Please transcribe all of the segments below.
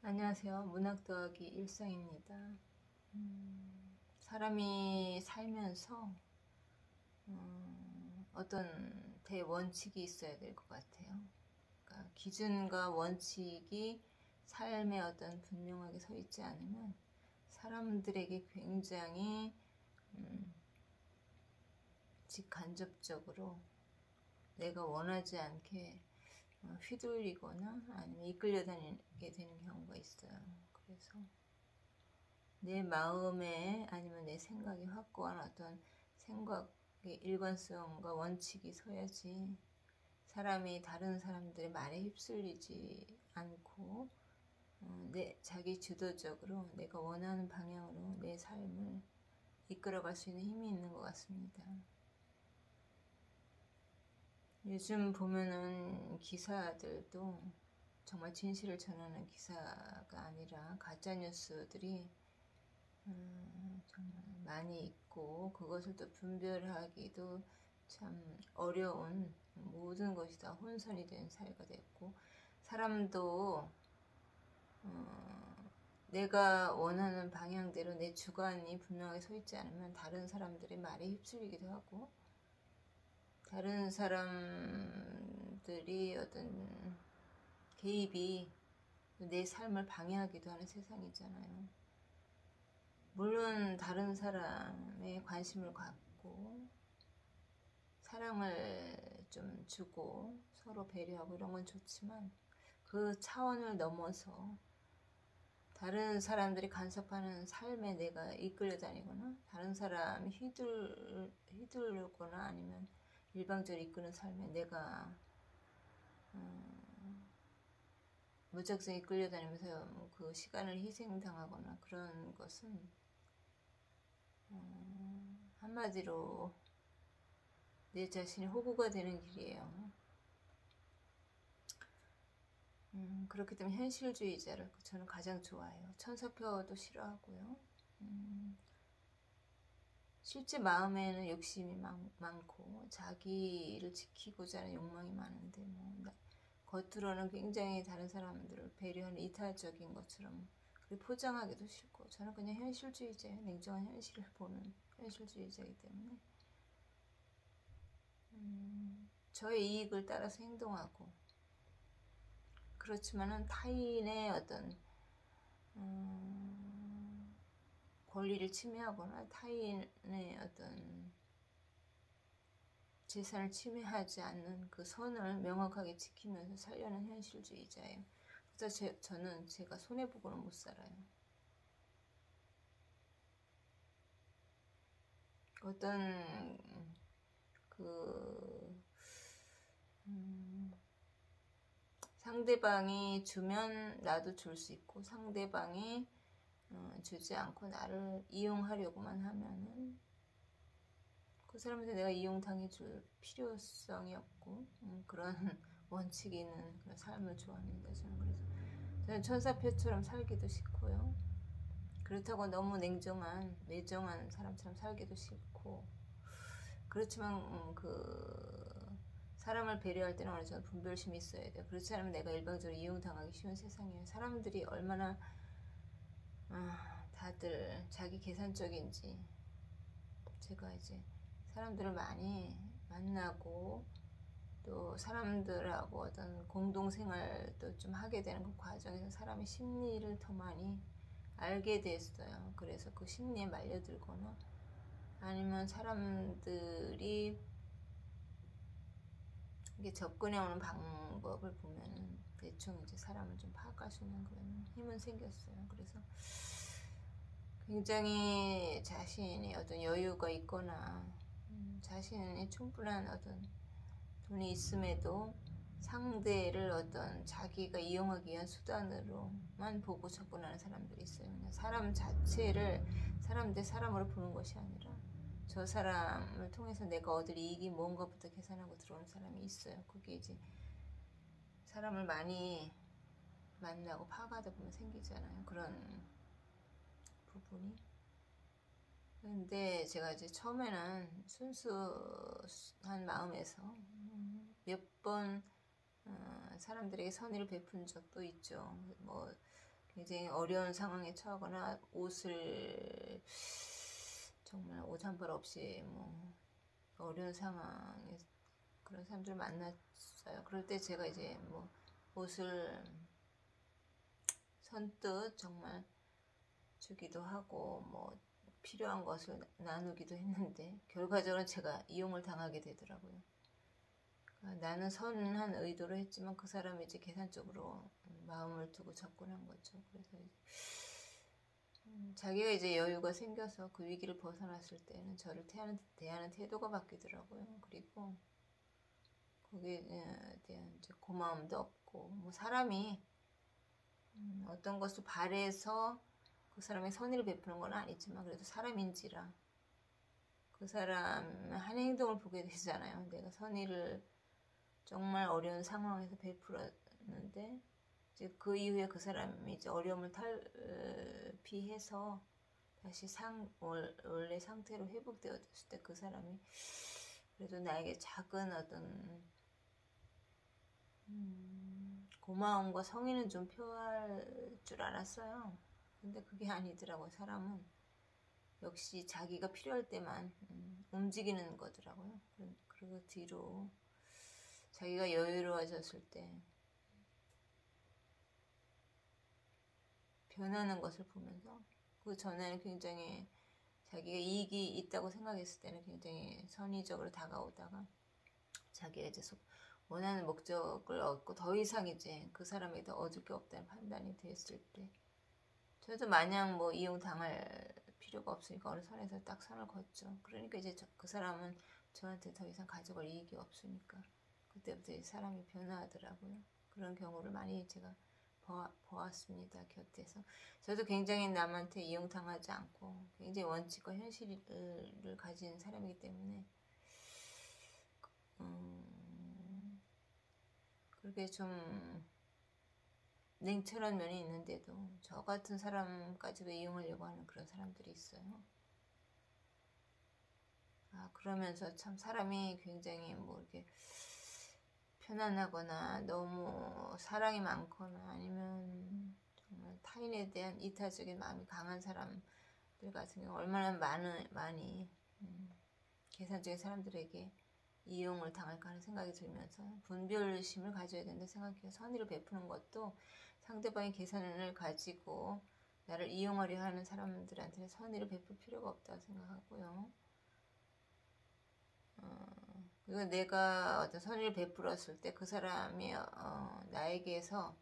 안녕하세요. 문학 더하기 일상입니다. 사람이 살면서 어떤 대원칙이 있어야 될 것 같아요. 그러니까 기준과 원칙이 삶에 어떤 분명하게 서 있지 않으면 사람들에게 굉장히 직간접적으로 내가 원하지 않게 휘둘리거나 아니면 이끌려 다니게 되는 경우가 있어요. 그래서 내 마음에 아니면 내 생각에 확고한 어떤 생각의 일관성과 원칙이 서야지 사람이 다른 사람들의 말에 휩쓸리지 않고 자기 주도적으로 내가 원하는 방향으로 내 삶을 이끌어갈 수 있는 힘이 있는 것 같습니다. 요즘 보면은 기사들도 정말 진실을 전하는 기사가 아니라 가짜 뉴스들이 정말 많이 있고 그것을 또 분별하기도 참 어려운 모든 것이 다 혼선이 된 사회가 됐고 사람도 내가 원하는 방향대로 내 주관이 분명하게 서 있지 않으면 다른 사람들의 말에 휩쓸리기도 하고 다른 사람들이 어떤 개입이 내 삶을 방해하기도 하는 세상이잖아요. 물론 다른 사람에 관심을 갖고 사랑을 좀 주고 서로 배려하고 이런 건 좋지만 그 차원을 넘어서 다른 사람들이 간섭하는 삶에 내가 이끌려 다니거나 다른 사람이 휘둘르거나 아니면 일방적으로 이끄는 삶에 내가 무작정 이끌려 다니면서 그 시간을 희생당하거나 그런 것은 한마디로 내 자신이 호구가 되는 길이에요. 그렇기 때문에 현실주의자를 저는 가장 좋아해요. 천사표도 싫어하고요. 실제 마음에는 욕심이 많고 자기를 지키고자 하는 욕망이 많은데 겉으로는 굉장히 다른 사람들을 배려하는 이타적인 것처럼 그렇게 포장하기도 싫고 저는 그냥 현실주의자예요. 냉정한 현실을 보는 현실주의자이기 때문에 저의 이익을 따라서 행동하고 그렇지만은 타인의 어떤 권리를 침해하거나 타인의 어떤 재산을 침해하지 않는 그 선을 명확하게 지키면서 살려는 현실주의자예요. 그래서 저는 제가 손해보고는 못 살아요. 어떤 상대방이 주면 나도 줄 수 있고 상대방이 주지 않고 나를 이용하려고만 하면은 그 사람한테 내가 이용당해 줄 필요성이 없고 그런 원칙이 있는 그런 삶을 좋아합니다. 저는 천사표처럼 살기도 싫고요. 그렇다고 너무 매정한 사람처럼 살기도 싫고 그렇지만 사람을 배려할 때는 어느 정도 분별심이 있어야 돼요. 그렇지 않으면 내가 일방적으로 이용당하기 쉬운 세상이에요. 사람들이 얼마나 다들 자기 계산적인지 제가 이제 사람들을 많이 만나고 또 사람들하고 어떤 공동생활도 좀 하게 되는 그 과정에서 사람의 심리를 더 많이 알게 됐어요. 그래서 그 심리에 말려들거나 아니면 사람들이 이게 접근해오는 방법을 보면은 대충 이제 사람을 좀 파악할 수 있는 그런 힘은 생겼어요. 그래서 굉장히 자신이 어떤 여유가 있거나 자신이 충분한 어떤 돈이 있음에도 상대를 어떤 자기가 이용하기 위한 수단으로만 보고 접근하는 사람들이 있어요. 그냥 사람 자체를 사람 대 사람으로 보는 것이 아니라 저 사람을 통해서 내가 얻을 이익이 뭔가부터 계산하고 들어오는 사람이 있어요. 그게 이제 사람을 많이 만나고 파악하다 보면 생기잖아요. 그런 부분이. 근데 제가 이제 처음에는 순수한 마음에서 몇 번 사람들에게 선의를 베푼 적도 있죠. 굉장히 어려운 상황에 처하거나 옷을 정말 옷 한 벌 없이 뭐 어려운 상황에 그런 사람들을 만났어요. 그럴 때 제가 이제 뭐 옷을 선뜻 정말 주기도 하고 뭐 필요한 것을 나누기도 했는데 결과적으로 제가 이용을 당하게 되더라고요. 그러니까 나는 선한 의도로 했지만 그 사람이 이제 계산적으로 마음을 두고 접근한 거죠. 그래서 자기가 이제 여유가 생겨서 그 위기를 벗어났을 때는 저를 대하는 태도가 바뀌더라고요. 그리고 거기에 대한 이제 고마움도 없고 뭐 사람이 어떤 것을 바래서 그 사람의 선의를 베푸는 건 아니지만 그래도 사람인지라 그 사람 한 행동을 보게 되잖아요. 내가 선의를 정말 어려운 상황에서 베풀었는데 이제 그 이후에 그 사람이 이제 어려움을 탈피해서 다시 원래 상태로 회복되었을 때 그 사람이 그래도 나에게 작은 어떤 고마움과 성의는 좀 표할 줄 알았어요. 근데 그게 아니더라고요. 사람은 역시 자기가 필요할 때만 움직이는 거더라고요. 그리고 뒤로 자기가 여유로워졌을 때 변하는 것을 보면서 그 전에는 굉장히 자기가 이익이 있다고 생각했을 때는 굉장히 선의적으로 다가오다가 자기가 이제 원하는 목적을 얻고 더 이상 이제 그 사람에게 얻을 게 없다는 판단이 됐을 때 저도 마냥 뭐 이용당할 필요가 없으니까 어느 선에서 딱 선을 걷죠. 그러니까 이제 그 사람은 저한테 더 이상 가져갈 이익이 없으니까 그때부터 이제 사람이 변화하더라고요. 그런 경우를 많이 제가 보았습니다. 곁에서. 저도 굉장히 남한테 이용당하지 않고 굉장히 원칙과 현실을 가진 사람이기 때문에 그렇게 좀 냉철한 면이 있는데도 저 같은 사람까지도 이용하려고 하는 그런 사람들이 있어요. 그러면서 참 사람이 굉장히 뭐 이렇게 편안하거나 너무 사랑이 많거나 아니면 정말 타인에 대한 이타적인 마음이 강한 사람들 같은 경우 얼마나 많이 계산적인 사람들에게 이용을 당할까 하는 생각이 들면서 분별심을 가져야 된다 생각해요. 선의를 베푸는 것도 상대방의 계산을 가지고 나를 이용하려 하는 사람들한테는 선의를 베풀 필요가 없다고 생각하고요. 그리고 내가 어떤 선의를 베풀었을 때 그 사람이 나에게서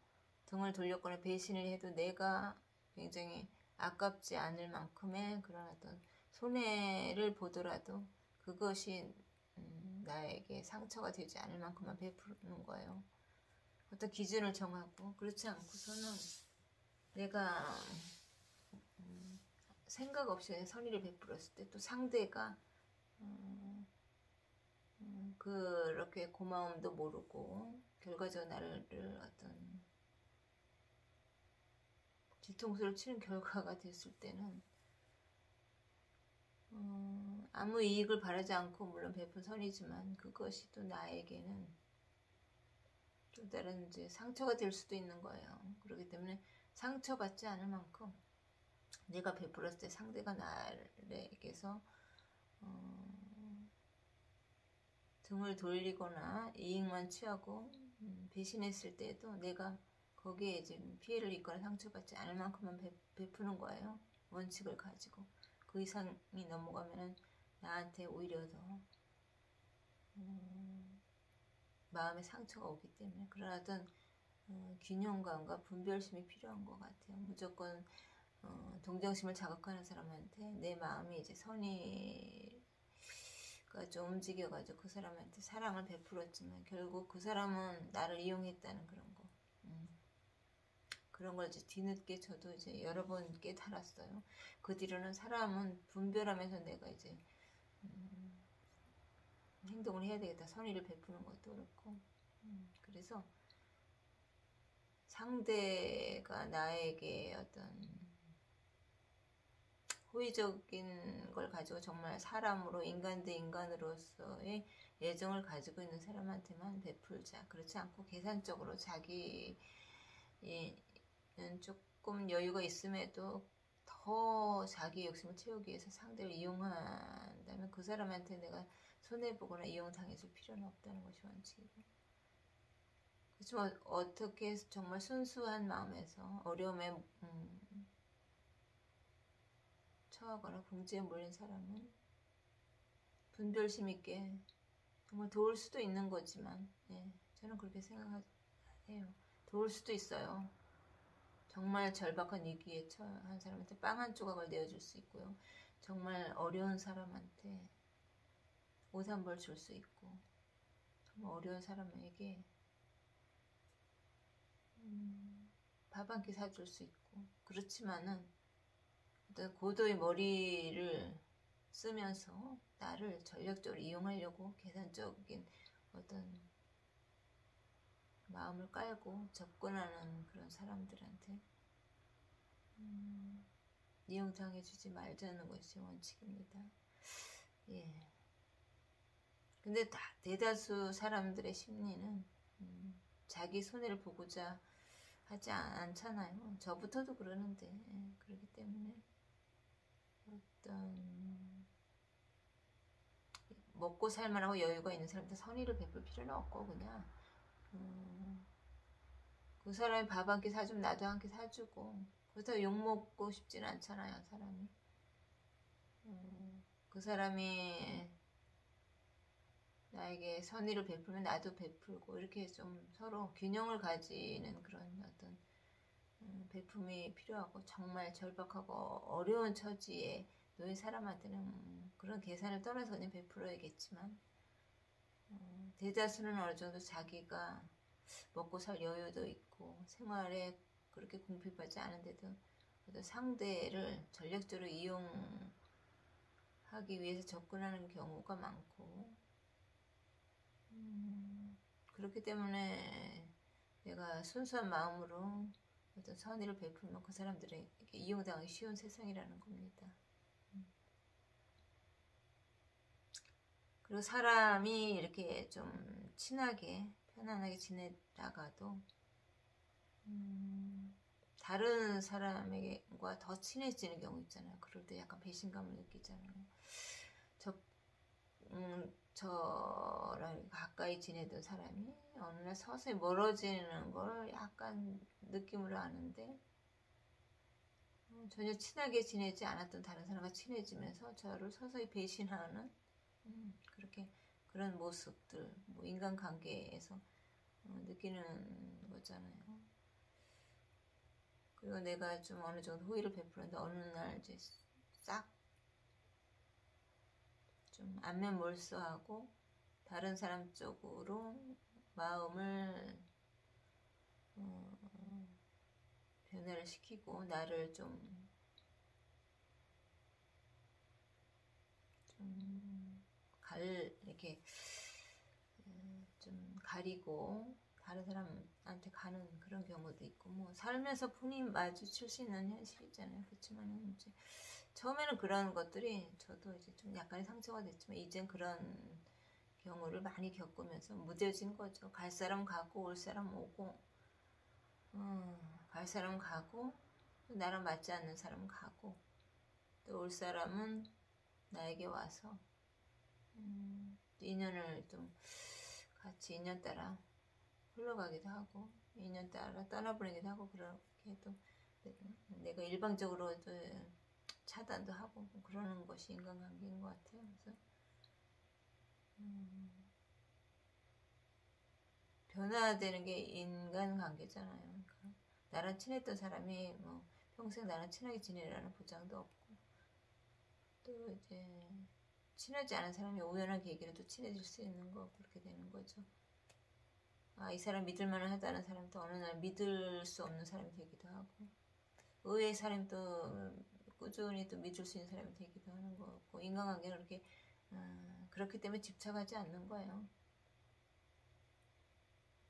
등을 돌렸거나 배신을 해도 내가 굉장히 아깝지 않을 만큼의 그런 어떤 손해를 보더라도 그것이 나에게 상처가 되지 않을 만큼만 베푸는 거예요. 어떤 기준을 정하고 그렇지 않고서는 내가 생각 없이 선의를 베풀었을 때 또 상대가 그렇게 고마움도 모르고 결과적으로 나를 어떤 뒤통수를 치는 결과가 됐을 때는 아무 이익을 바라지 않고 물론 베푼 선이지만 그것이 또 나에게는 또 다른 이제 상처가 될 수도 있는 거예요. 그렇기 때문에 상처받지 않을 만큼 내가 베풀었을 때 상대가 나에게서 등을 돌리거나 이익만 취하고 배신했을 때도 내가 거기에 이제 피해를 입거나 상처받지 않을 만큼만 베푸는 거예요. 원칙을 가지고 그 이상이 넘어가면은 나한테 오히려 더 마음에 상처가 오기 때문에 그런 어떤 균형감과 분별심이 필요한 것 같아요. 무조건 동정심을 자극하는 사람한테 내 마음이 이제 선의가 좀 움직여가지고 그 사람한테 사랑을 베풀었지만 결국 그 사람은 나를 이용했다는 그런 거. 그런 걸 이제 뒤늦게 저도 이제 여러 번 깨달았어요. 그 뒤로는 사람은 분별하면서 내가 이제 행동을 해야 되겠다. 선의를 베푸는 것도 그렇고. 그래서 상대가 나에게 어떤 호의적인 걸 가지고 정말 사람으로 인간 대 인간으로서의 애정을 가지고 있는 사람한테만 베풀자. 그렇지 않고 계산적으로 자기는 조금 여유가 있음에도 더 자기 욕심을 채우기 위해서 상대를 이용한다면 그 사람한테 내가 손해보거나 이용당해줄 필요는 없다는 것이 원칙이고, 그렇지만 어떻게 정말 순수한 마음에서 어려움에 처하거나 궁지에 몰린 사람은 분별심 있게 정말 도울 수도 있는 거지만, 저는 그렇게 생각해요. 도울 수도 있어요. 정말 절박한 위기에 처한 사람한테 빵 한 조각을 내어줄 수 있고요. 정말 어려운 사람한테 옷 한 벌 줄 수 있고, 정말 어려운 사람에게 밥 한 끼 사줄 수 있고, 그렇지만은 어떤 고도의 머리를 쓰면서 나를 전략적으로 이용하려고 계산적인 어떤 마음을 깔고 접근하는 그런 사람들한테 이용당해주지 말자는 것이 원칙입니다. 예. 근데 대다수 사람들의 심리는 자기 손해를 보고자 하지 않잖아요. 저부터도 그러는데, 그렇기 때문에 어떤 먹고 살만하고 여유가 있는 사람한테 선의를 베풀 필요는 없고, 그냥 그 사람이 밥 한 끼 사주면 나도 한 끼 사주고, 그렇다고 욕먹고 싶지는 않잖아요, 사람이. 그 사람이 나에게 선의를 베풀면 나도 베풀고, 이렇게 좀 서로 균형을 가지는 그런 어떤 베품이 필요하고, 정말 절박하고 어려운 처지에 놓인 사람한테는 그런 계산을 떠나서 그냥 베풀어야겠지만, 대다수는 어느 정도 자기가 먹고 살 여유도 있고 생활에 그렇게 궁핍하지 않은데도 어떤 상대를 전략적으로 이용하기 위해서 접근하는 경우가 많고, 그렇기 때문에 내가 순수한 마음으로 어떤 선의를 베풀면 그 사람들에게 이용당하기 쉬운 세상이라는 겁니다. 그리고 사람이 이렇게 좀 친하게 편안하게 지내다가도 다른 사람과 더 친해지는 경우 있잖아요. 그럴 때 약간 배신감을 느끼잖아요. 저랑 가까이 지내던 사람이 어느 날 서서히 멀어지는 걸 약간 느낌으로 아는데, 전혀 친하게 지내지 않았던 다른 사람과 친해지면서 저를 서서히 배신하는 그런 모습들, 뭐 인간관계에서 느끼는 거잖아요. 그리고 내가 좀 어느 정도 호의를 베풀었는데 어느 날 이제 싹 좀 안면 몰수하고 다른 사람 쪽으로 마음을 변화를 시키고 나를 좀 이렇게 좀 가리고 다른 사람한테 가는 그런 경우도 있고, 뭐 살면서 분이 마주칠 수 있는 현실이잖아요. 그렇지만 이제 처음에는 그런 것들이 저도 이제 좀 약간의 상처가 됐지만 이젠 그런 경우를 많이 겪으면서 무뎌진 거죠. 갈 사람 가고 올 사람 오고, 갈 사람 가고 또 나랑 맞지 않는 사람 가고, 또 올 사람은 나에게 와서 인연을 좀 같이 인연 따라 흘러가기도 하고 인연 따라 떠나보내기도 하고, 그렇게 또 내가 일방적으로 또 차단도 하고 그러는 것이 인간관계인 것 같아요. 그래서 변화되는 게 인간관계잖아요. 그러니까 나랑 친했던 사람이 뭐 평생 나랑 친하게 지내라는 보장도 없고, 또 이제 친하지 않은 사람이 우연한 계기로 또 친해질 수 있는 거, 그렇게 되는 거죠. 이 사람 믿을만은 하다는 사람도 어느 날 믿을 수 없는 사람이 되기도 하고, 의외의 사람이 또 꾸준히 또 믿을 수 있는 사람이 되기도 하는 거고, 인간관계는 그렇게 그렇기 때문에 집착하지 않는 거예요.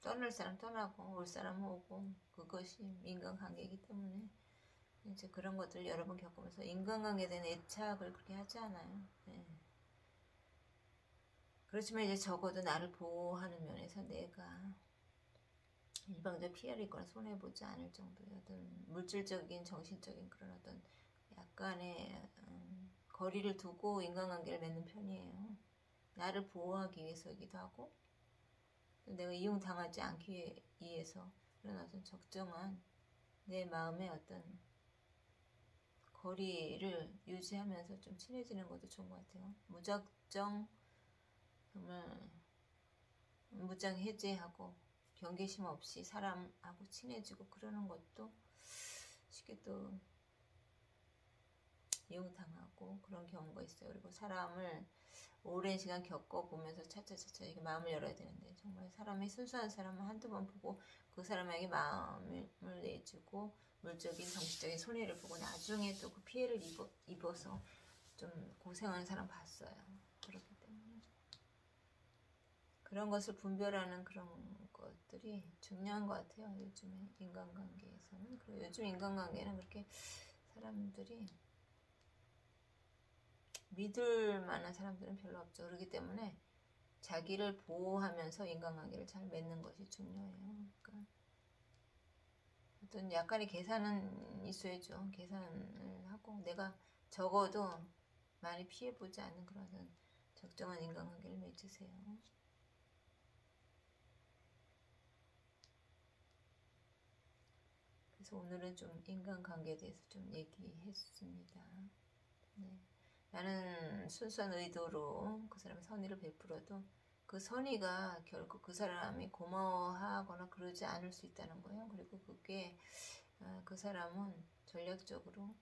떠날 사람 떠나고 올 사람 오고, 그것이 인간관계이기 때문에 이제 그런 것들을 여러 번 겪으면서 인간관계에 대한 애착을 그렇게 하지 않아요. 그렇지만 이제 적어도 나를 보호하는 면에서 내가 일방적 피해를 입거나 손해보지 않을 정도의 어떤 물질적인 정신적인 그런 어떤 약간의 거리를 두고 인간관계를 맺는 편이에요. 나를 보호하기 위해서이기도 하고 내가 이용당하지 않기 위해서 그런 어떤 적정한 내 마음의 어떤 거리를 유지하면서 좀 친해지는 것도 좋은 것 같아요. 무작정 정말 무장 해제하고 경계심 없이 사람하고 친해지고 그러는 것도 쉽게 또 이용당하고 그런 경우가 있어요. 그리고 사람을 오랜 시간 겪어보면서 차차차차 이게 마음을 열어야 되는데 정말 사람이 순수한 사람은 한두 번 보고 그 사람에게 마음을 내주고 물적인 정신적인 손해를 보고 나중에 또 그 피해를 입어서 좀 고생하는 사람 봤어요. 그렇기 때문에 그런 것을 분별하는 그런 것들이 중요한 것 같아요. 요즘에 인간관계에서는. 그리고 요즘 인간관계는 그렇게 사람들이 믿을 만한 사람들은 별로 없죠. 그렇기 때문에 자기를 보호하면서 인간관계를 잘 맺는 것이 중요해요. 그러니까 어떤 약간의 계산은 있어야죠. 계산을 하고 내가 적어도 많이 피해보지 않는 그런 적정한 인간관계를 맺으세요. 그래서 오늘은 좀 인간관계에 대해서 좀 얘기했습니다. 네. 나는 순수한 의도로 그 사람의 선의를 베풀어도 그 선의가 결국 그 사람이 고마워하거나 그러지 않을 수 있다는 거예요. 그리고 그게 그 사람은 전략적으로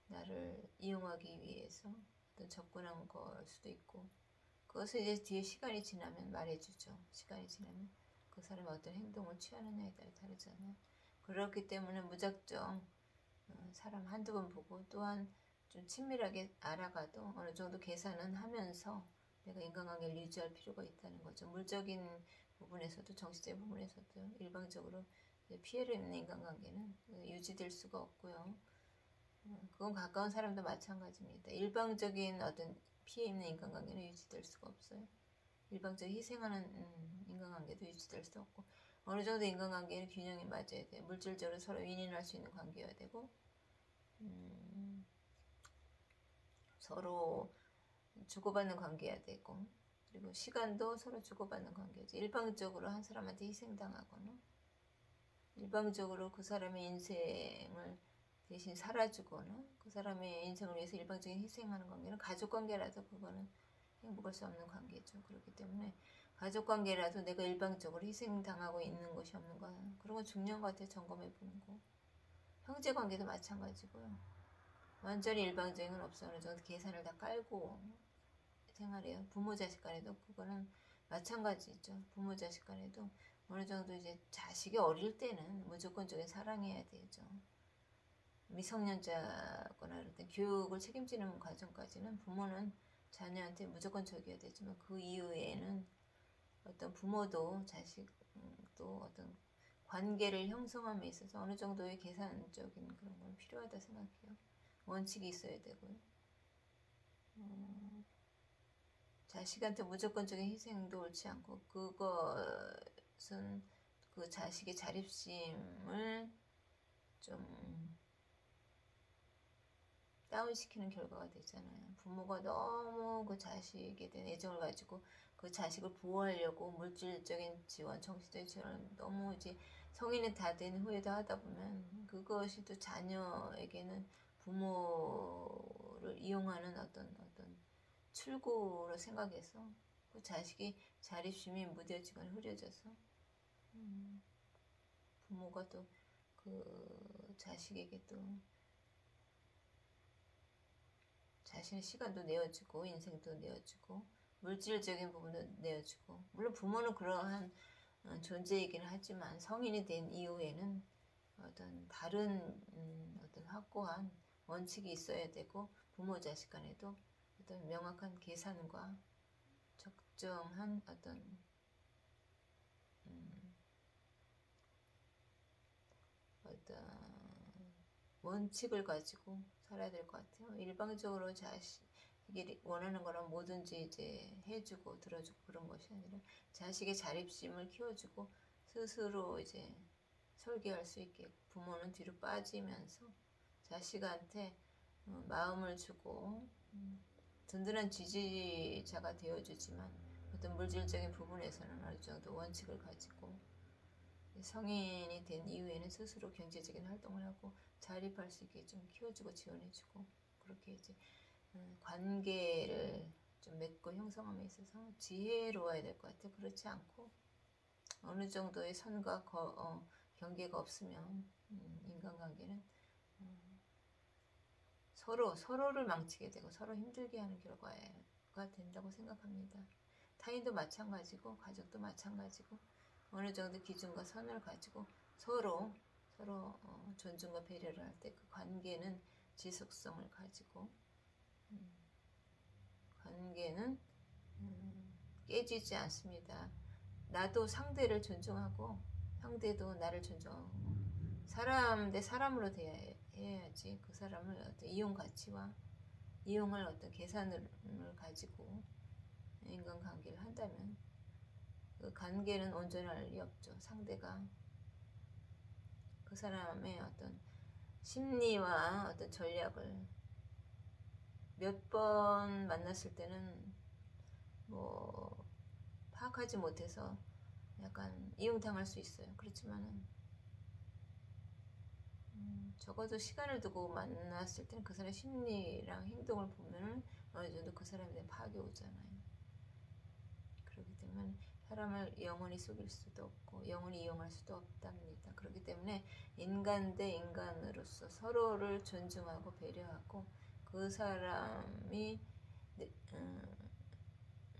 나를 이용하기 위해서 어떤 접근한 걸 수도 있고 그것을 이제 뒤에 시간이 지나면 말해주죠. 시간이 지나면 그 사람이 어떤 행동을 취하느냐에 따라 다르잖아요. 그렇기 때문에 무작정 사람 한두 번 보고 또한 좀 친밀하게 알아가도 어느 정도 계산은 하면서 내가 인간관계를 유지할 필요가 있다는 거죠. 물적인 부분에서도 정신적인 부분에서도 일방적으로 피해를 입는 인간관계는 유지될 수가 없고요. 그건 가까운 사람도 마찬가지입니다. 일방적인 어떤 피해 입는 인간관계는 유지될 수가 없어요. 일방적으로 희생하는 인간관계도 유지될 수 없고 어느 정도 인간관계는 균형이 맞아야 돼요. 물질적으로 서로 윈윈할 수 있는 관계여야 되고 서로 주고받는 관계여야 되고 그리고 시간도 서로 주고받는 관계죠. 일방적으로 한 사람한테 희생당하거나 일방적으로 그 사람의 인생을 대신 살아주거나 그 사람의 인생을 위해서 일방적인 희생하는 관계는 가족관계라도 그거는 행복할 수 없는 관계죠. 그렇기 때문에 가족관계라도 내가 일방적으로 희생당하고 있는 것이 없는가 그런 거 중요한 것 같아요. 점검해보는 거. 형제관계도 마찬가지고요. 완전히 일방적인 건 없어요. 어느 정도 계산을 다 깔고 생활해요. 부모 자식 간에도 그거는 마찬가지죠. 부모 자식 간에도 어느 정도 이제 자식이 어릴 때는 무조건적인 사랑해야 되죠. 미성년자거나 이럴 때 교육을 책임지는 과정까지는 부모는 자녀한테 무조건적이어야 되지만 그 이후에는 어떤 부모도 자식도 어떤 관계를 형성함에 있어서 어느 정도의 계산적인 그런 건 필요하다 생각해요. 원칙이 있어야 되고요. 자식한테 무조건적인 희생도 옳지 않고 그것은 그 자식의 자립심을 좀 다운시키는 결과가 되잖아요. 부모가 너무 그 자식에 대한 애정을 가지고 그 자식을 보호하려고 물질적인 지원, 정신적인 지원을 너무 이제 성인이 다 된 후에도 하다 보면 그것이 또 자녀에게는 부모를 이용하는 어떤 출구로 생각해서 그 자식이 자립심이 무뎌지거나 흐려져서 부모가 또 그 자식에게 또 자신의 시간도 내어주고 인생도 내어주고 물질적인 부분도 내어주고 물론 부모는 그러한 존재이긴 하지만 성인이 된 이후에는 어떤 다른 어떤 확고한 원칙이 있어야 되고 부모 자식 간에도 어떤 명확한 계산과 적정한 어떤 원칙을 가지고 살아야 될 것 같아요. 일방적으로 자식이 원하는 거랑 뭐든지 이제 해주고 들어주고 그런 것이 아니라 자식의 자립심을 키워주고 스스로 이제 설계할 수 있게 부모는 뒤로 빠지면서 자식한테 마음을 주고 든든한 지지자가 되어주지만 어떤 물질적인 부분에서는 어느 정도 원칙을 가지고 성인이 된 이후에는 스스로 경제적인 활동을 하고 자립할 수 있게 좀 키워주고 지원해주고 그렇게 이제 관계를 좀 맺고 형성함에 있어서 지혜로워야 될 것 같아요. 그렇지 않고 어느 정도의 선과 경계가 없으면 인간관계는 서로를 망치게 되고 서로 힘들게 하는 결과가 된다고 생각합니다. 타인도 마찬가지고 가족도 마찬가지고 어느 정도 기준과 선을 가지고 서로 존중과 배려를 할 때 그 관계는 지속성을 가지고 관계는 깨지지 않습니다. 나도 상대를 존중하고 상대도 나를 존중하고 사람 대 사람으로 대해야지 그 사람을 어떤 이용 가치와 이용할 어떤 계산을 가지고 인간관계를 한다면 그 관계는 온전할 리 없죠. 상대가 그 사람의 어떤 심리와 어떤 전략을 몇 번 만났을 때는 뭐 파악하지 못해서 약간 이용당할 수 있어요. 그렇지만은 적어도 시간을 두고 만났을 때는 그 사람의 심리랑 행동을 보면은 어느 정도 그 사람에 대한 파악이 오잖아요. 그렇기 때문에 사람을 영원히 속일 수도 없고 영원히 이용할 수도 없답니다. 그렇기 때문에 인간 대 인간으로서 서로를 존중하고 배려하고 그 사람이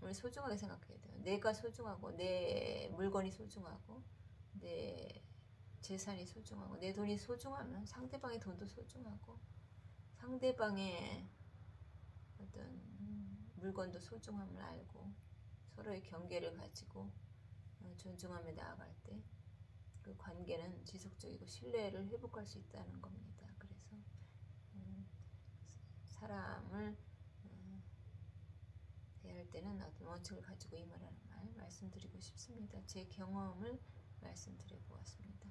을 소중하게 생각해야 돼요. 내가 소중하고 내 물건이 소중하고 내 재산이 소중하고 내 돈이 소중하면 상대방의 돈도 소중하고 상대방의 어떤 물건도 소중함을 알고 서로의 경계를 가지고 존중하며 나아갈 때 그 관계는 지속적이고 신뢰를 회복할 수 있다는 겁니다. 그래서 사람을 대할 때는 어떤 원칙을 가지고 임하라는 말 말씀드리고 싶습니다. 제 경험을 말씀드려 보았습니다.